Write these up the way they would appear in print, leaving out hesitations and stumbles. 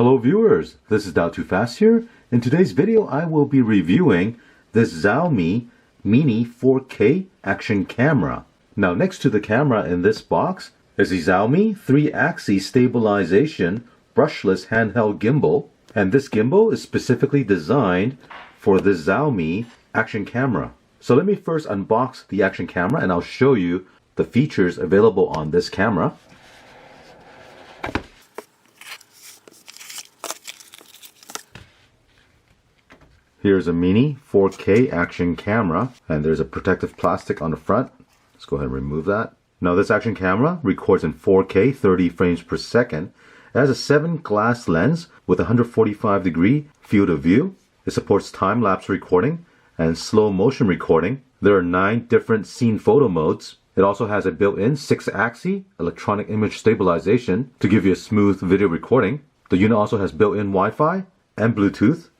Hello viewers, this is Too Fast here. In today's video I will be reviewing this Xiaomi Mini 4K action camera. Now next to the camera in this box is the Xiaomi 3-axis stabilization brushless handheld gimbal, and this gimbal is specifically designed for the Xiaomi action camera. So let me first unbox the action camera and I'll show you the features available on this camera. Here's a Mini 4K action camera, and there's a protective plastic on the front. Let's go ahead and remove that. Now this action camera records in 4K 30 frames per second. It has a 7 glass lens with a 145-degree field of view. It supports time-lapse recording and slow motion recording. There are 9 different scene photo modes. It also has a built-in 6-axis electronic image stabilization to give you a smooth video recording. The unit also has built-in Wi-Fi and Bluetooth.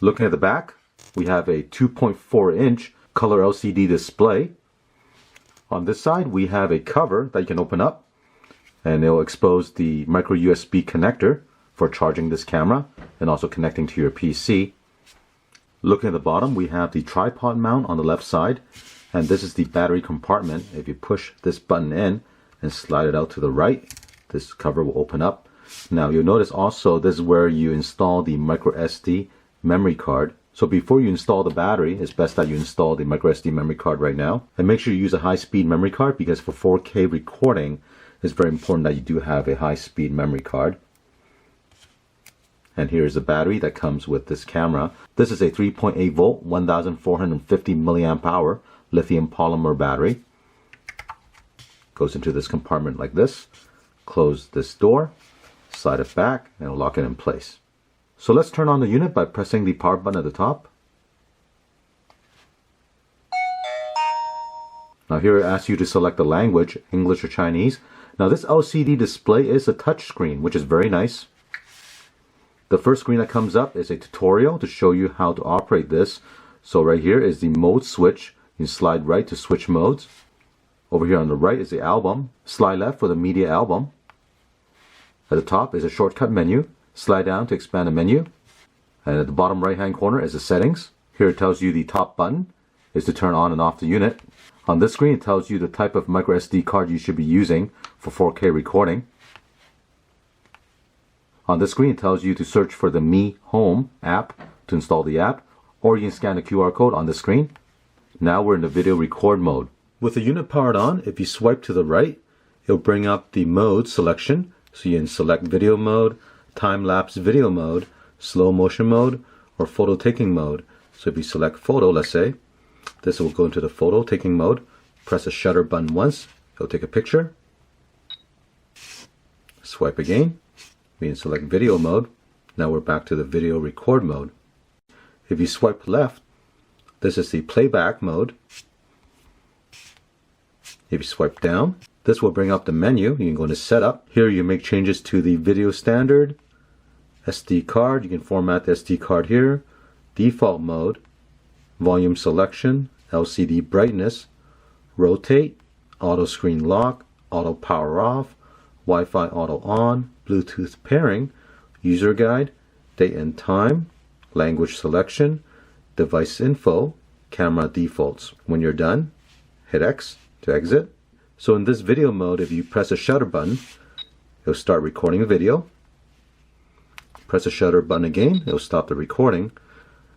Looking at the back, we have a 2.4-inch color LCD display. On this side, we have a cover that you can open up, and it will expose the micro USB connector for charging this camera and also connecting to your PC. Looking at the bottom, we have the tripod mount on the left side, and this is the battery compartment. If you push this button in and slide it out to the right, this cover will open up. Now you'll notice also this is where you install the micro SD memory card. So before you install the battery, it's best that you install the micro SD memory card right now. And make sure you use a high-speed memory card, because for 4K recording, it's very important that you do have a high-speed memory card. And here's the battery that comes with this camera. This is a 3.8 volt, 1450 milliamp hour lithium polymer battery. Goes into this compartment like this. Close this door, slide it back, and lock it in place. So let's turn on the unit by pressing the power button at the top. Now here it asks you to select the language, English or Chinese. Now this LCD display is a touch screen, which is very nice. The first screen that comes up is a tutorial to show you how to operate this. So right here is the mode switch. You can slide right to switch modes. Over here on the right is the album. Slide left for the media album. At the top is a shortcut menu. Slide down to expand the menu. And at the bottom right hand corner is the settings. Here it tells you the top button is to turn on and off the unit. On this screen it tells you the type of micro SD card you should be using for 4K recording. On this screen it tells you to search for the Mi Home app to install the app, or you can scan the QR code on the screen. Now we're in the video record mode. With the unit powered on, if you swipe to the right, it'll bring up the mode selection. So you can select video mode, time-lapse video mode, slow motion mode, or photo taking mode. So if you select photo, let's say, this will go into the photo taking mode. Press the shutter button once, it'll take a picture. Swipe again, we can select video mode. Now we're back to the video record mode. If you swipe left, this is the playback mode. If you swipe down, this will bring up the menu. You can go into setup. Here you make changes to the video standard, SD card, you can format the SD card here, default mode, volume selection, LCD brightness, rotate, auto screen lock, auto power off, Wi-Fi auto on, Bluetooth pairing, user guide, date and time, language selection, device info, camera defaults. When you're done, hit X to exit. So in this video mode, if you press the shutter button, it'll start recording a video. Press the shutter button again, it'll stop the recording.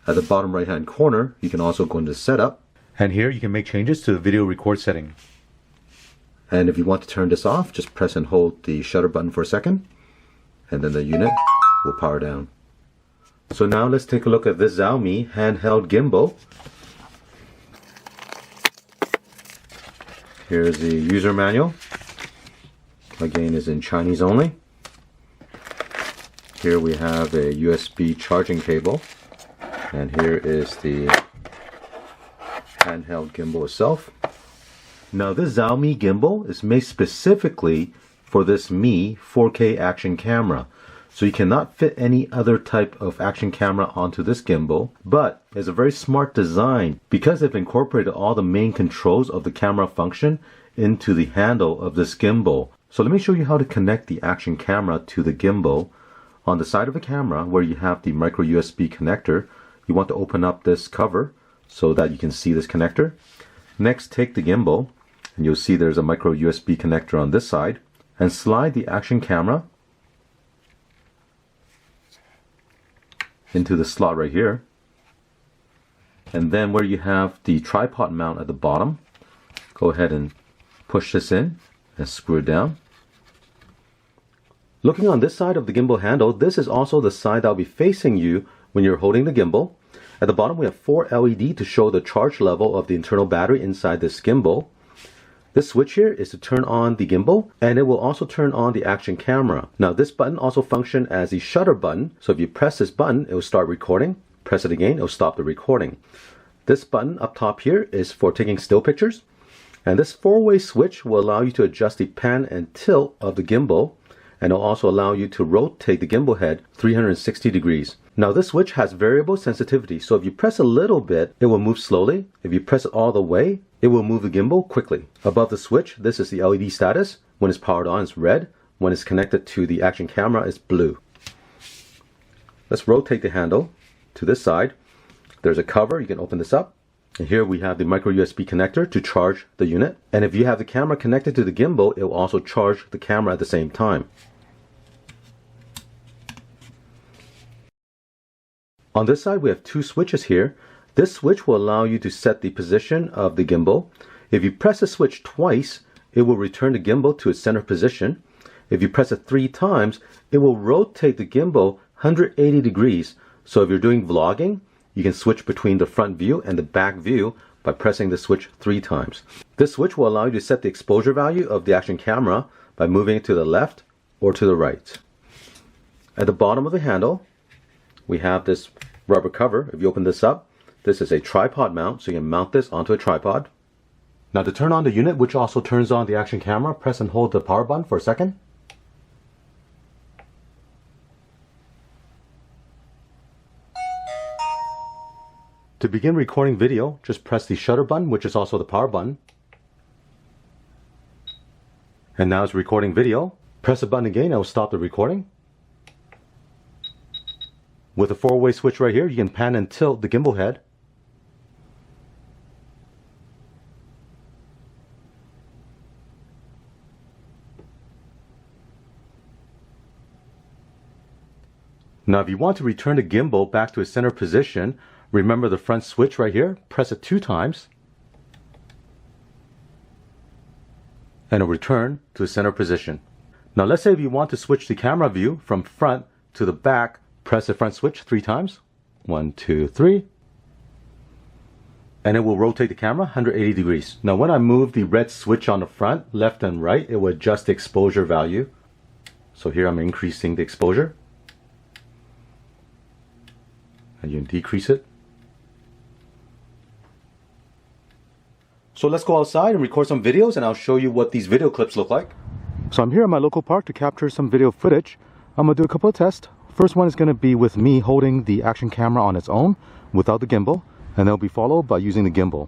At the bottom right hand corner, you can also go into setup. And here you can make changes to the video record setting. And if you want to turn this off, just press and hold the shutter button for a second, and then the unit will power down. So now let's take a look at this Xiaomi handheld gimbal. Here's the user manual. Again, is in Chinese only. Here we have a USB charging cable, and here is the handheld gimbal itself. Now this Xiaomi gimbal is made specifically for this Mi 4K action camera. So you cannot fit any other type of action camera onto this gimbal, but it's a very smart design because they've incorporated all the main controls of the camera function into the handle of this gimbal. So let me show you how to connect the action camera to the gimbal. On the side of the camera where you have the micro USB connector, you want to open up this cover so that you can see this connector. Next, take the gimbal, and you'll see there's a micro USB connector on this side, and slide the action camera into the slot right here. And then where you have the tripod mount at the bottom, go ahead and push this in and screw it down. Looking on this side of the gimbal handle, this is also the side that will be facing you when you're holding the gimbal. At the bottom we have 4 LED to show the charge level of the internal battery inside this gimbal. This switch here is to turn on the gimbal, and it will also turn on the action camera. Now this button also functions as the shutter button, so if you press this button, it will start recording. Press it again, it will stop the recording. This button up top here is for taking still pictures, and this 4-way switch will allow you to adjust the pan and tilt of the gimbal, and it will also allow you to rotate the gimbal head 360 degrees. Now this switch has variable sensitivity, so if you press a little bit, it will move slowly. If you press it all the way, it will move the gimbal quickly. Above the switch, this is the LED status. When it's powered on, it's red. When it's connected to the action camera, it's blue. Let's rotate the handle to this side. There's a cover, you can open this up. And here we have the micro USB connector to charge the unit. And if you have the camera connected to the gimbal, it will also charge the camera at the same time. On this side, we have 2 switches here. This switch will allow you to set the position of the gimbal. If you press the switch twice, it will return the gimbal to its center position. If you press it 3 times, it will rotate the gimbal 180 degrees. So if you're doing vlogging, you can switch between the front view and the back view by pressing the switch 3 times. This switch will allow you to set the exposure value of the action camera by moving it to the left or to the right. At the bottom of the handle, we have this rubber cover. If you open this up, this is a tripod mount, so you can mount this onto a tripod. Now to turn on the unit, which also turns on the action camera, press and hold the power button for a second. To begin recording video, just press the shutter button, which is also the power button. And now it's recording video. Press the button again, and it will stop the recording. With a 4-way switch right here, you can pan and tilt the gimbal head. Now if you want to return the gimbal back to its center position, remember the front switch right here, press it 2 times, and it'll return to its center position. Now let's say if you want to switch the camera view from front to the back, press the front switch 3 times. 1, 2, 3. And it will rotate the camera 180 degrees. Now when I move the red switch on the front, left and right, it will adjust the exposure value. So here I'm increasing the exposure. And you can decrease it. So let's go outside and record some videos, and I'll show you what these video clips look like. So I'm here at my local park to capture some video footage. I'm going to do a couple of tests. First one is going to be with me holding the action camera on its own without the gimbal, and they'll be followed by using the gimbal.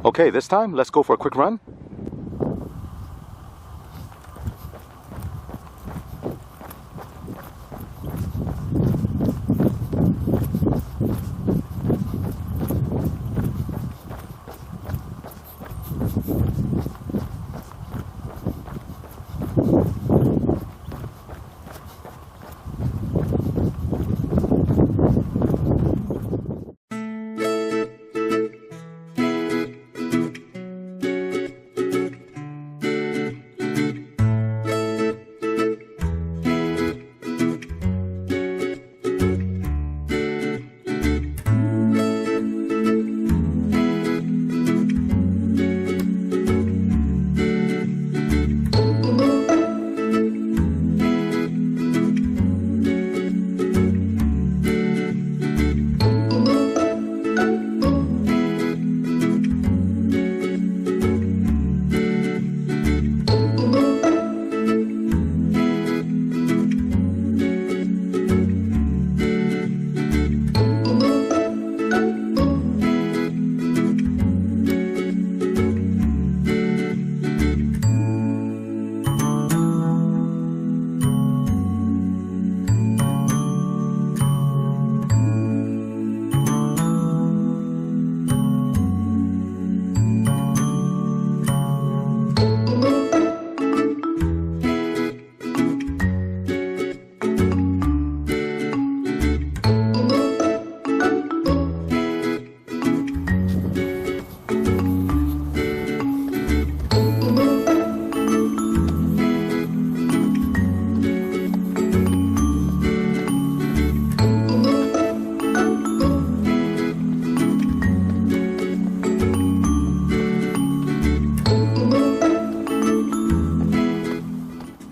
Okay, this time let's go for a quick run.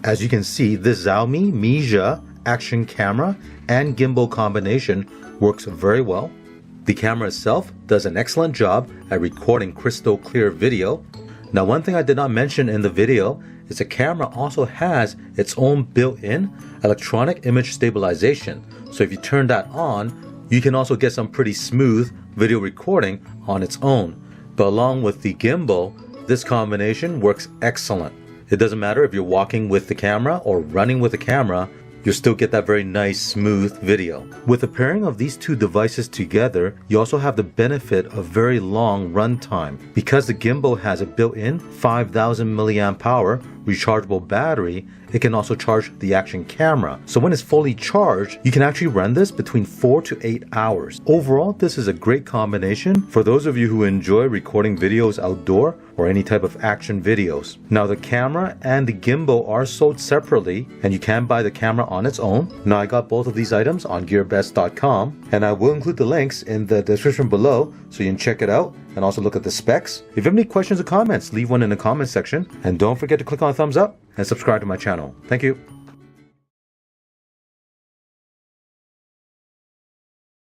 As you can see, this Xiaomi Mijia action camera and gimbal combination works very well. The camera itself does an excellent job at recording crystal clear video. Now, one thing I did not mention in the video is the camera also has its own built-in electronic image stabilization. So if you turn that on, you can also get some pretty smooth video recording on its own. But along with the gimbal, this combination works excellent. It doesn't matter if you're walking with the camera or running with the camera, you'll still get that very nice smooth video. With the pairing of these two devices together, you also have the benefit of very long run time. Because the gimbal has a built-in 5000 milliamp hour rechargeable battery, it can also charge the action camera. So when it's fully charged, you can actually run this between 4 to 8 hours. Overall, this is a great combination for those of you who enjoy recording videos outdoor or any type of action videos. Now, the camera and the gimbal are sold separately, and you can buy the camera on its own. Now, I got both of these items on gearbest.com, and I will include the links in the description below so you can check it out and also look at the specs. If you have any questions or comments, leave one in the comment section, and don't forget to click on the thumbs up and subscribe to my channel. Thank you.